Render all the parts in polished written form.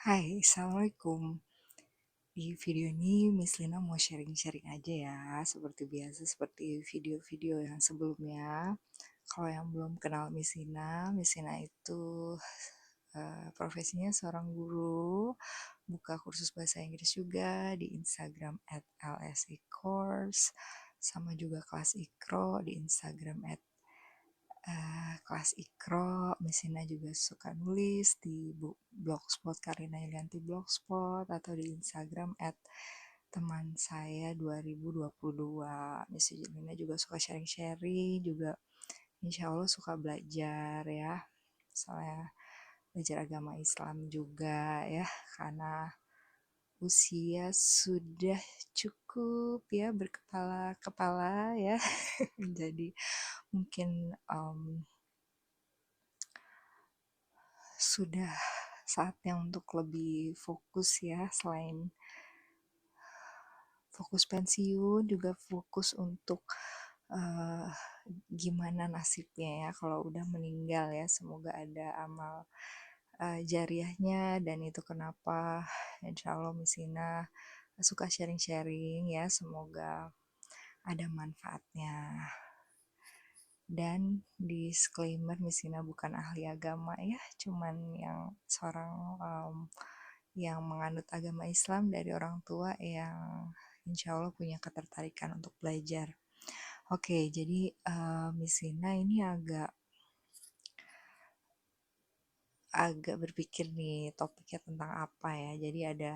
Hai, Assalamualaikum. Di video ini Miss Lina mau sharing-sharing aja ya, seperti biasa, seperti video-video yang sebelumnya. Kalau yang belum kenal Miss Lina itu profesinya seorang guru, buka kursus bahasa Inggris juga di Instagram @lsicourse, sama juga kelas Ikro di Instagram kelas Ikro. Misalnya juga suka nulis di blogspot Karina Yulianti blogspot atau di Instagram @teman saya 2022. Miss Julina juga suka sharing-sharing, juga insya Allah suka belajar ya, soalnya belajar agama Islam juga ya, karena usia sudah cukup ya, berkepala-kepala ya. Jadi mungkin sudah saatnya untuk lebih fokus ya, selain fokus pensiun juga fokus untuk uh, gimana nasibnya ya kalau udah meninggal ya. Semoga ada amal jariahnya, dan itu kenapa insya Allah Misina suka sharing-sharing ya, semoga ada manfaatnya. Dan disclaimer, Misina bukan ahli agama ya, cuman yang seorang yang menganut agama Islam dari orang tua yang insya Allah punya ketertarikan untuk belajar. Oke, jadi Misina ini agak berpikir nih topiknya tentang apa ya. Jadi ada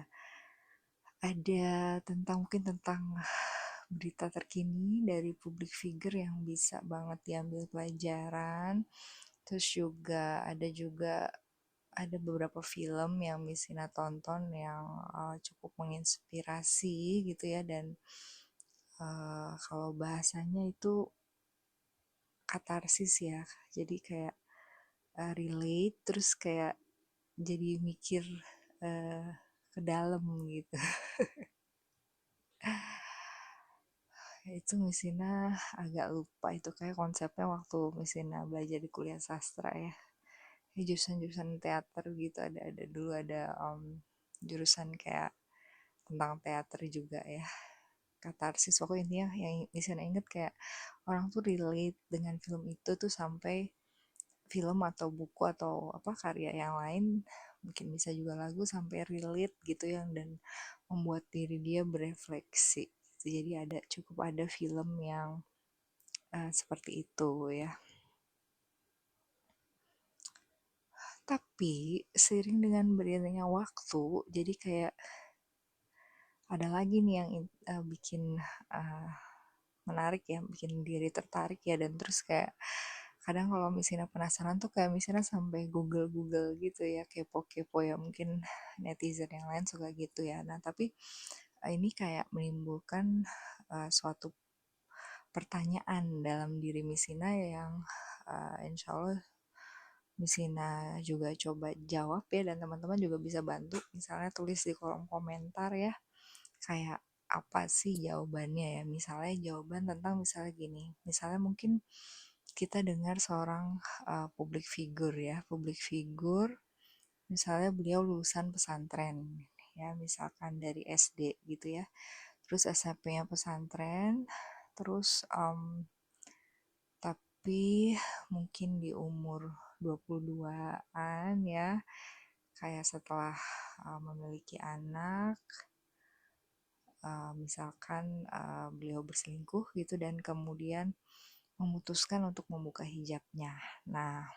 tentang berita terkini dari public figure yang bisa banget diambil pelajaran. Terus ada beberapa film yang Misina tonton yang cukup menginspirasi gitu ya, dan kalau bahasanya itu katarsis ya. Jadi kayak relate, terus kayak jadi mikir uh, ke dalam gitu. Itu Misina agak lupa itu kayak konsepnya waktu Misina belajar di kuliah sastra ya. Jurusan-jurusan teater gitu, ada dulu ada jurusan kayak tentang teater juga ya, katarsis. Pokoknya intinya yang Misina inget kayak orang tuh relate dengan film itu tuh sampai film atau buku atau apa karya yang lain, mungkin bisa juga lagu, sampai relate gitu yang dan membuat diri dia berefleksi. Jadi cukup ada film yang seperti itu ya. Tapi seiring dengan beriringnya waktu, jadi kayak ada lagi nih yang bikin uh, menarik ya, bikin diri tertarik ya. Dan terus kayak kadang kalau misalnya penasaran tuh kayak misalnya sampai Google gitu ya, kepo-kepo ya, mungkin netizen yang lain suka gitu ya. Nah tapi ini kayak menimbulkan suatu pertanyaan dalam diri Misina yang insya Allah Misina juga coba jawab ya, dan teman-teman juga bisa bantu, misalnya tulis di kolom komentar ya, kayak apa sih jawabannya ya. Misalnya jawaban tentang misalnya gini, misalnya mungkin kita dengar seorang public figure, misalnya beliau lulusan pesantren ya, misalkan dari SD gitu ya, terus SMP-nya pesantren, terus tapi mungkin di umur 22-an ya, kayak setelah memiliki anak, misalkan beliau berselingkuh gitu, dan kemudian memutuskan untuk membuka hijabnya. Nah,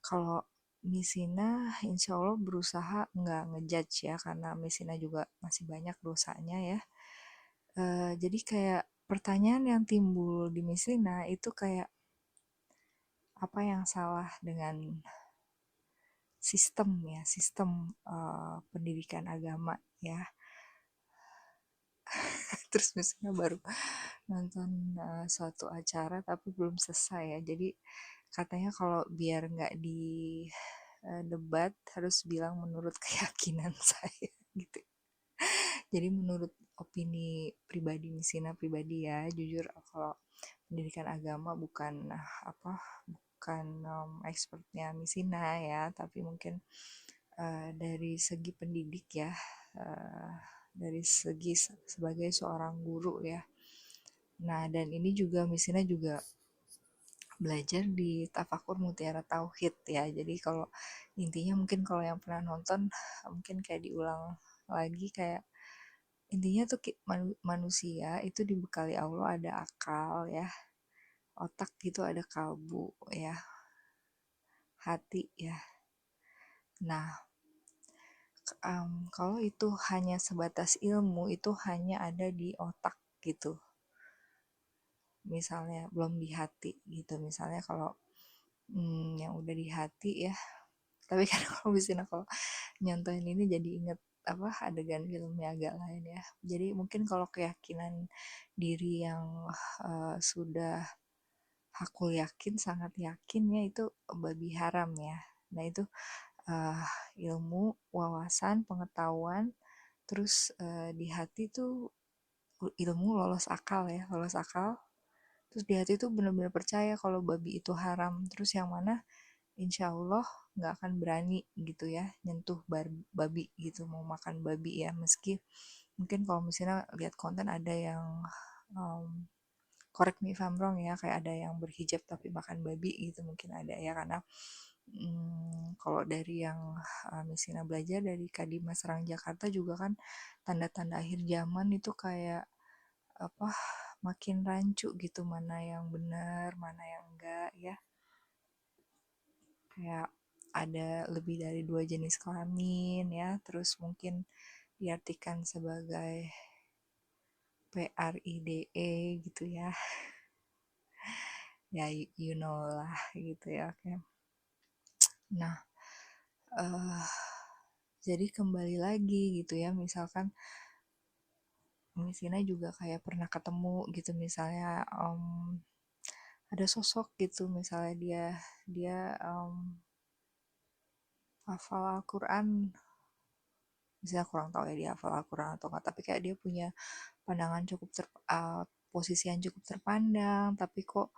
kalau Misina insya Allah berusaha nggak ngejudge ya, karena Misina juga masih banyak dosanya ya. Jadi kayak pertanyaan yang timbul di Misina itu kayak, apa yang salah dengan sistem pendidikan agama ya. Terus misalnya baru nonton suatu acara tapi belum selesai ya, jadi katanya kalau biar nggak di debat harus bilang menurut keyakinan saya gitu. Jadi menurut opini pribadi Misina pribadi ya, jujur kalau pendidikan agama bukan bukan expertnya Misina ya, tapi mungkin dari segi pendidik ya, uh, dari segi sebagai seorang guru ya. Nah, dan ini juga misalnya juga belajar di Tafakur Mutiara Tauhid ya. Jadi kalau intinya mungkin kalau yang pernah nonton mungkin kayak diulang lagi, kayak intinya tuh manusia itu dibekali Allah ada akal ya, otak gitu ada kalbu ya, hati ya. Nah, kalau itu hanya sebatas ilmu, itu hanya ada di otak gitu. Misalnya belum di hati gitu. Misalnya kalau yang udah di hati ya. Tapi kan kalau misalnya kalau nyontohin ini jadi inget apa adegan filmnya agak lain ya. Jadi mungkin kalau keyakinan diri yang sudah aku yakin, sangat yakin ya, itu babi haram ya. Nah itu uh, ilmu, wawasan, pengetahuan, terus di hati tuh ilmu, lolos akal ya, lolos akal. Terus di hati tuh benar-benar percaya kalau babi itu haram. Terus yang mana insya Allah nggak akan berani gitu ya nyentuh babi gitu, mau makan babi ya. Meski mungkin kalau misalnya lihat konten ada yang um, correct me if I'm wrong ya, kayak ada yang berhijab tapi makan babi gitu, mungkin ada ya. Karena kalau dari yang misalnya belajar dari Kadimas Serang Jakarta juga kan, tanda-tanda akhir zaman itu kayak apa, makin rancu gitu, mana yang benar mana yang enggak ya. Kayak ada lebih dari 2 jenis kelamin ya, terus mungkin diartikan sebagai PRIDE gitu ya. Ya you know lah gitu ya. Oke. Nah, uh, jadi kembali lagi gitu ya, misalkan Miss juga kayak pernah ketemu gitu, misalnya ada sosok gitu, misalnya dia hafal Al-Quran, misalnya kurang tahu ya dia hafal Al-Quran atau enggak, tapi kayak dia punya pandangan posisi yang cukup terpandang, tapi kok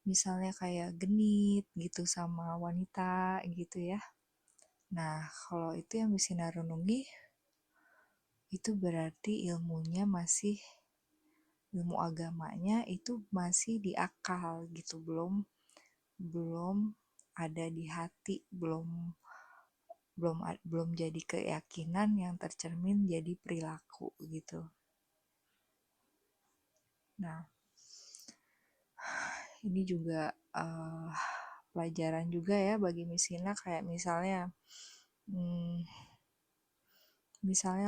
misalnya kayak genit gitu sama wanita gitu ya. Nah, kalau itu yang bisa renungi, itu berarti ilmu agamanya itu masih di akal gitu, belum ada di hati, belum jadi keyakinan yang tercermin jadi perilaku gitu. Nah, ini juga pelajaran juga ya bagi Misina, kayak misalnya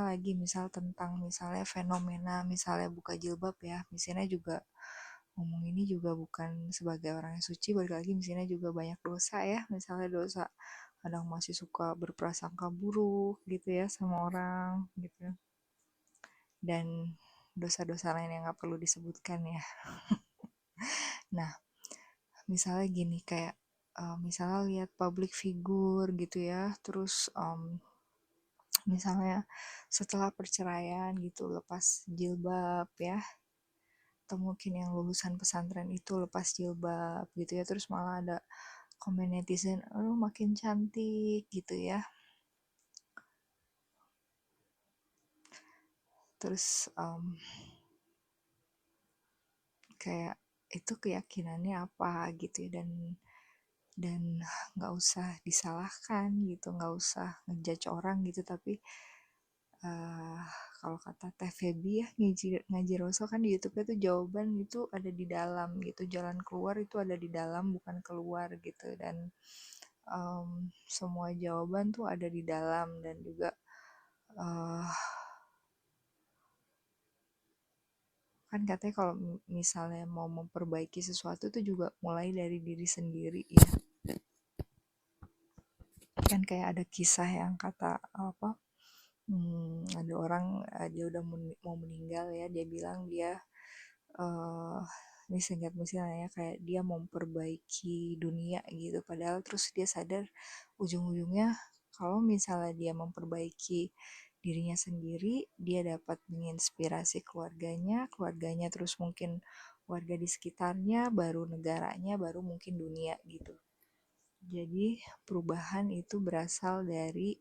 lagi tentang misalnya fenomena misalnya buka jilbab ya. Misina juga ngomong ini juga bukan sebagai orang yang suci, balik lagi misalnya juga banyak dosa ya, misalnya dosa kadang masih suka berprasangka buruk gitu ya sama orang gitu, dan dosa-dosa lain yang gak perlu disebutkan ya. Nah, misalnya gini, kayak misalnya lihat public figure gitu ya, terus misalnya setelah perceraian gitu lepas jilbab ya, atau mungkin yang lulusan pesantren itu lepas jilbab gitu ya, terus malah ada komen netizen, lu makin cantik gitu ya. Terus kayak itu keyakinannya apa gitu ya, dan nggak usah disalahkan gitu, nggak usah ngejudge orang gitu. Tapi uh, kalau kata Teh Feby ya, ngaji Rasul kan di YouTube tuh jawaban itu ada di dalam gitu, jalan keluar itu ada di dalam bukan keluar gitu. Dan semua jawaban tuh ada di dalam, dan juga uh, kan katanya kalau misalnya mau memperbaiki sesuatu itu juga mulai dari diri sendiri ya. Kan kayak ada kisah yang kata apa, ada orang dia udah mau meninggal ya, dia bilang dia uh, ini singkat misalnya ya, kayak dia mau memperbaiki dunia gitu, padahal terus dia sadar ujung-ujungnya kalau misalnya dia memperbaiki dirinya sendiri, dia dapat menginspirasi keluarganya terus mungkin warga di sekitarnya, baru negaranya, baru mungkin dunia gitu. Jadi perubahan itu berasal dari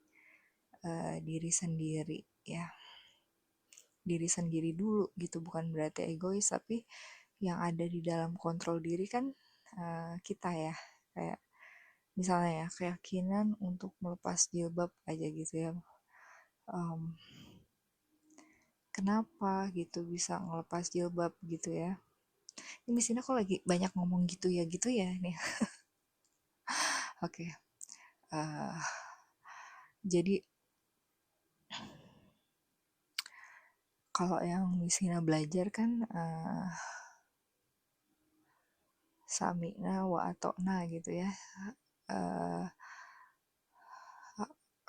diri sendiri ya, diri sendiri dulu gitu, bukan berarti egois, tapi yang ada di dalam kontrol diri kan kita ya, kayak misalnya ya keyakinan untuk melepas jilbab aja gitu ya. um, Kenapa gitu bisa ngelepas jilbab gitu ya, ini sini kok lagi banyak ngomong gitu ya nih. Oke. uh, jadi kalau yang Misina belajar kan samina wa atokna gitu ya, uh,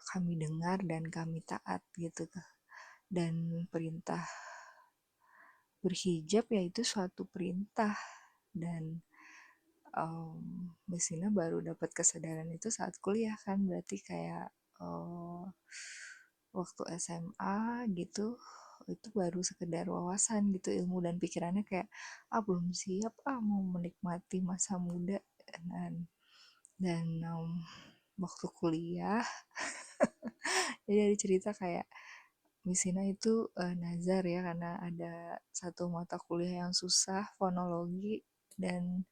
kami dengar dan kami taat gitu, dan perintah berhijab yaitu suatu perintah. Dan Mesina baru dapat kesadaran itu saat kuliah kan, berarti kayak waktu SMA gitu itu baru sekedar wawasan gitu, ilmu dan pikirannya kayak belum siap mau menikmati masa muda. Dan waktu kuliah jadi ada cerita kayak Misina itu nazar ya, karena ada satu mata kuliah yang susah, fonologi, dan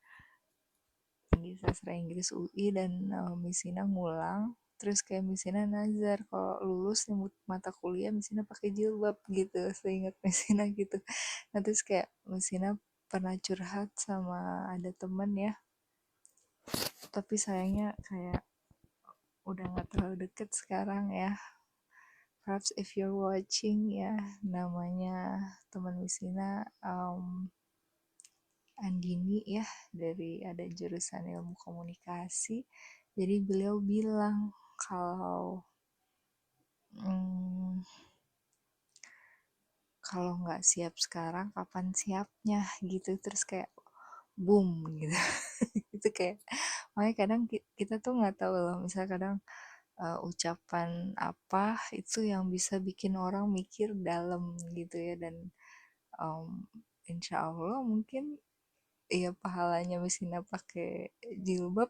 di sastra Inggris UI, dan Misina ngulang. Terus kayak Misina nazar kalau lulus nih mata kuliah Misina pakai jilbab gitu, seingat Misina gitu. Nah terus kayak Misina pernah curhat sama ada temen ya, tapi sayangnya kayak udah nggak terlalu deket sekarang ya. Perhaps if you're watching ya, namanya teman Misina Andini ya, dari ada jurusan ilmu komunikasi. Jadi beliau bilang kalau hmm, kalau nggak siap sekarang kapan siapnya gitu. Terus kayak boom gitu. Itu kayak, makanya kadang kita tuh nggak tahu loh, misalnya kadang ucapan apa itu yang bisa bikin orang mikir dalam gitu ya. Dan insya Allah mungkin ya pahalanya Mesina pakai jilbab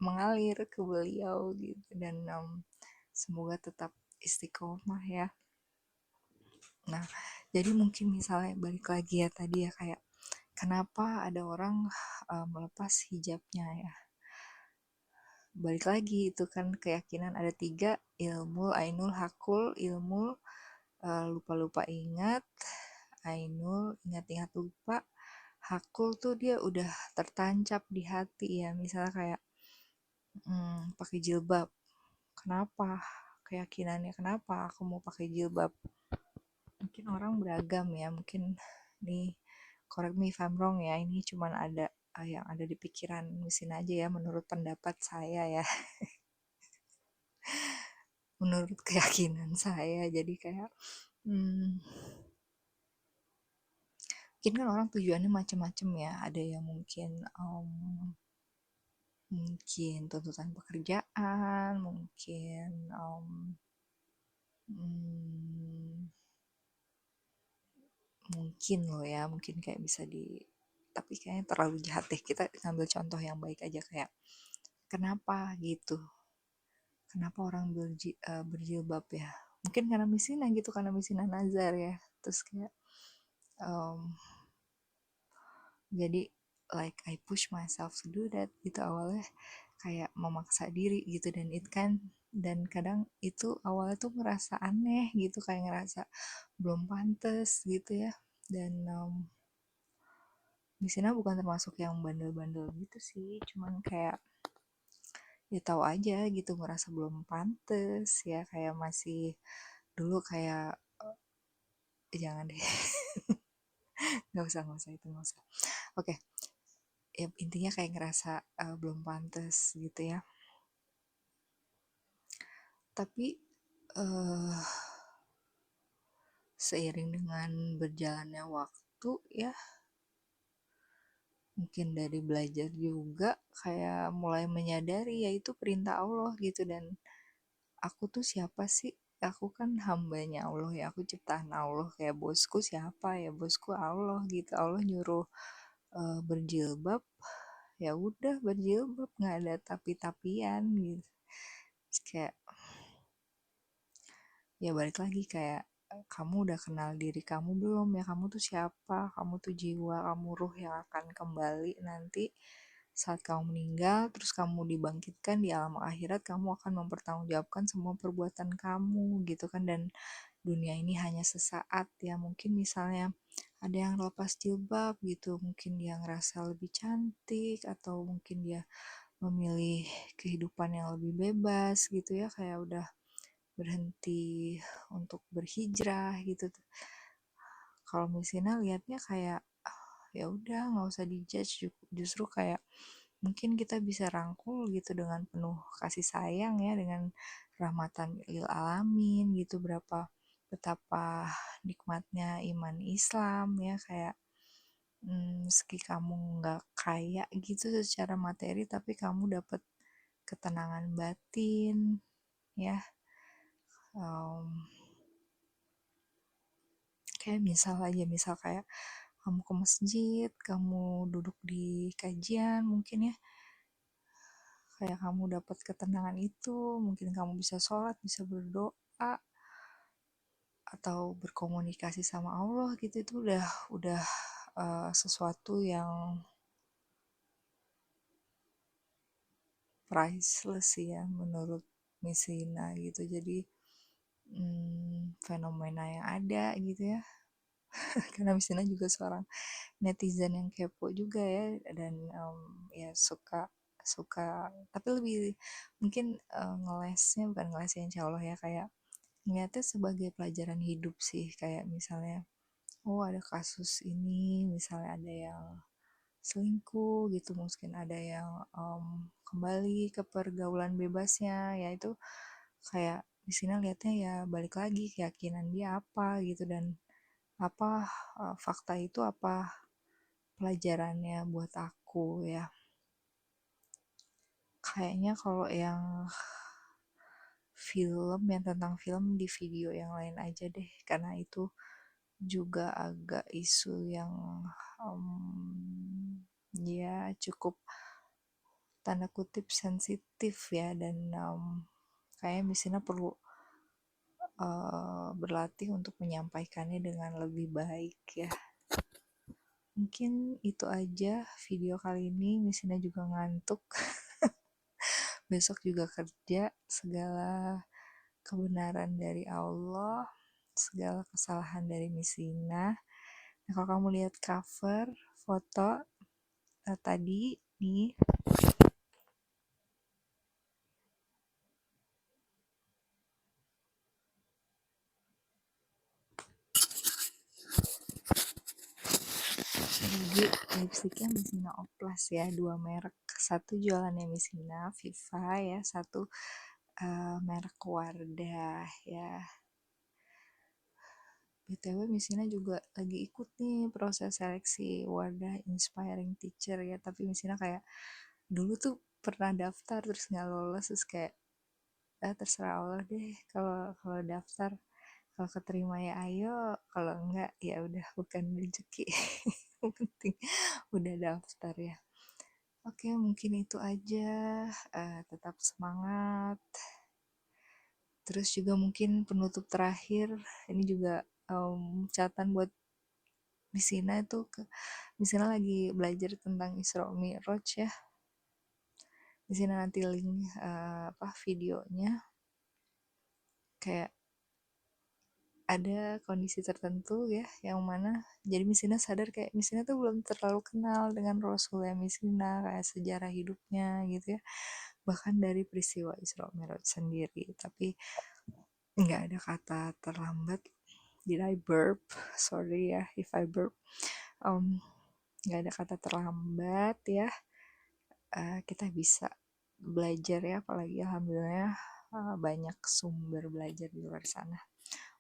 mengalir ke beliau gitu. Dan semoga tetap istiqomah ya. Nah jadi mungkin misalnya balik lagi ya tadi ya, kayak kenapa ada orang melepas hijabnya ya, balik lagi itu kan keyakinan ada 3: ilmu, ainul, hakul. Ilmu lupa-lupa ingat, ainul ingat-ingat lupa, hakul tuh dia udah tertancap di hati ya. Misalnya kayak pakai jilbab, kenapa, keyakinannya kenapa aku mau pakai jilbab. Mungkin orang beragam ya, mungkin nih correct me if I'm wrong ya, ini cuman ada yang ada di pikiran mesin aja ya, menurut pendapat saya ya. Menurut keyakinan saya, jadi kayak mungkin kan orang tujuannya macam-macam ya, ada yang mungkin tuntutan pekerjaan, mungkin mungkin loh ya, mungkin kayak bisa tapi kayaknya terlalu jahat deh, kita ngambil contoh yang baik aja. Kayak kenapa gitu, kenapa orang berjilbab ya, mungkin karena misina gitu, karena misina nazar ya. Terus kayak jadi like I push myself to do that gitu awalnya, kayak memaksa diri gitu. Dan it kan, dan kadang itu awalnya tuh ngerasa aneh gitu, kayak ngerasa belum pantas gitu ya. Dan di sini bukan termasuk yang bandel-bandel gitu sih, cuman kayak ya tahu aja gitu, ngerasa belum pantas ya, kayak masih dulu kayak jangan deh. Nggak usah itu, nggak usah. Oke. Ya intinya kayak ngerasa belum pantas gitu ya. Tapi seiring dengan berjalannya waktu ya, mungkin dari belajar juga kayak mulai menyadari yaitu perintah Allah gitu. Dan aku tuh siapa sih, aku kan hambanya Allah ya, aku ciptaan Allah. Kayak bosku siapa ya, bosku Allah gitu. Allah nyuruh berjilbab, ya udah berjilbab, nggak ada tapi-tapian gitu. Terus kayak ya balik lagi kayak kamu udah kenal diri kamu belum ya, kamu tuh siapa, kamu tuh jiwa, kamu ruh yang akan kembali nanti saat kamu meninggal, terus kamu dibangkitkan di alam akhirat, kamu akan mempertanggungjawabkan semua perbuatan kamu gitu kan. Dan dunia ini hanya sesaat ya, mungkin misalnya ada yang lepas jilbab gitu, mungkin dia ngerasa lebih cantik, atau mungkin dia memilih kehidupan yang lebih bebas gitu ya, kayak udah berhenti untuk berhijrah gitu. Kalau misalnya lihatnya kayak ya udah nggak usah dijudge, justru kayak mungkin kita bisa rangkul gitu dengan penuh kasih sayang ya, dengan rahmatan lil alamin gitu, betapa nikmatnya iman Islam ya, kayak meski kamu nggak kaya gitu secara materi, tapi kamu dapat ketenangan batin ya. um, Kayak misal kayak kamu ke masjid, kamu duduk di kajian mungkin ya, kayak kamu dapat ketenangan itu, mungkin kamu bisa sholat, bisa berdoa, atau berkomunikasi sama Allah gitu, itu udah sesuatu yang priceless sih ya menurut Misina gitu. Jadi fenomena yang ada gitu ya. Karena Misina juga seorang netizen yang kepo juga ya, dan ya suka suka tapi lebih mungkin ngelesnya bukan ngeles ya, insya Allah ya, kayak ngeliatnya sebagai pelajaran hidup sih. Kayak misalnya oh ada kasus ini, misalnya ada yang selingkuh gitu, mungkin ada yang kembali ke pergaulan bebasnya ya, itu kayak di sini lihatnya ya balik lagi keyakinan dia apa gitu, dan apa fakta itu apa pelajarannya buat aku ya. Kayaknya kalau yang film, yang tentang film, di video yang lain aja deh, karena itu juga agak isu yang ya cukup tanda kutip sensitif ya, dan kayaknya misalnya perlu berlatih untuk menyampaikannya dengan lebih baik ya. Mungkin itu aja video kali ini, misalnya juga ngantuk. Besok juga kerja, segala kebenaran dari Allah, segala kesalahan dari Misina. Nah, kalau kamu lihat cover foto tadi nih, jadi lipstiknya Misina Oplas ya, dua merek. Satu jualannya Misina Viva ya, satu merek Wardah ya. BTW Misina juga lagi ikut nih proses seleksi Wardah Inspiring Teacher ya, tapi Misina kayak dulu tuh pernah daftar terus nggak lolos, terus kayak terserah Allah deh, kalau kalau daftar, kalau keterima ya ayo, kalau enggak ya udah bukan rezeki. Yang penting udah daftar ya. Oke, mungkin itu aja. Tetap semangat. Terus juga mungkin penutup terakhir, ini juga catatan buat di sini tuh, di sini lagi belajar tentang Isra Mi'raj ya. Di sini nanti link videonya, kayak ada kondisi tertentu ya yang mana jadi Misina sadar kayak Misina tuh belum terlalu kenal dengan Rasulullah Misina, kayak sejarah hidupnya gitu ya, bahkan dari peristiwa Isra Mi'raj sendiri. Tapi nggak ada kata terlambat. Did I burp? Sorry ya if I burp. Nggak ada kata terlambat ya. Kita bisa belajar ya, apalagi alhamdulillah banyak sumber belajar di luar sana.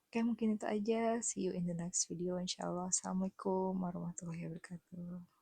Oke, mungkin itu aja. See you in the next video, insya Allah. Assalamualaikum warahmatullahi wabarakatuh.